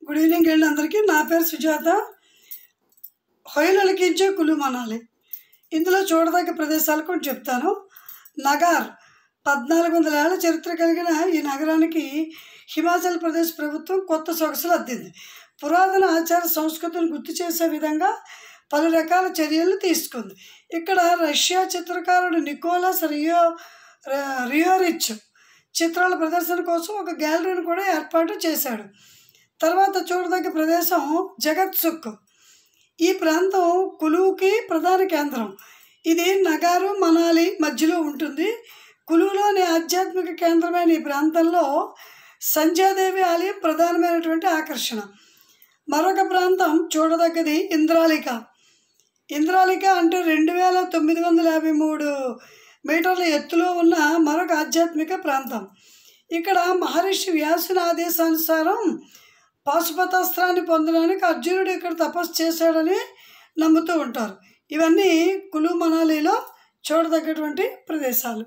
Good evening అండి అందరికీ. నా పేరు సుజాత. హొయలొలికించే కులు మనాలి. ఇందులో చూడదగ్గ ప్రదేశాలు కొన్ని చెప్తాను. నగార్ 1400 ఏళ్ల చరిత్ర కలిగిన ఈ నగరానికి హిమాచల్ ప్రదేశ్ ప్రభుత్వం కొత్త సొగసులు అద్దింది. పురాతన ఆచార సంస్కృతిని గుర్తు చేసే విధంగా పలు రకాల చర్యలు తీసుకుంది. ఇక్కడ రష్యా చిత్రకారుడు నికోలస్ రియోరిచ్ చిత్రాల ప్రదర్శన కోసం ఒక గ్యాలరీని కూడా ఏర్పాటు చేశాడు. తర్వాత చూడదగ్గ ప్రదేశం జగత్సుక్. ఈ ప్రాంతం కులుకి ప్రధాన కేంద్రం. ఇది నగారు మనాలి మధ్యలో ఉంటుంది. కులులోని ఆధ్యాత్మిక కేంద్రమైన ఈ ప్రాంతంలో సంధ్యాదేవి ఆలయం ప్రధానమైనటువంటి ఆకర్షణ. మరొక ప్రాంతం చూడదగ్గది ఇంద్రాలిక. ఇంద్రాలిక అంటే 2953 మీటర్ల ఎత్తులో ఉన్న మరొక ఆధ్యాత్మిక ప్రాంతం. ఇక్కడ మహర్షి వ్యాసుని ఆదేశానుసారం పాశుపతాస్త్రాన్ని పొందడానికి అర్జునుడు ఇక్కడ తపస్సు చేశాడని నమ్ముతూ ఉంటారు. ఇవన్నీ కులు మనాలిలో చూడదగ్గటువంటి ప్రదేశాలు.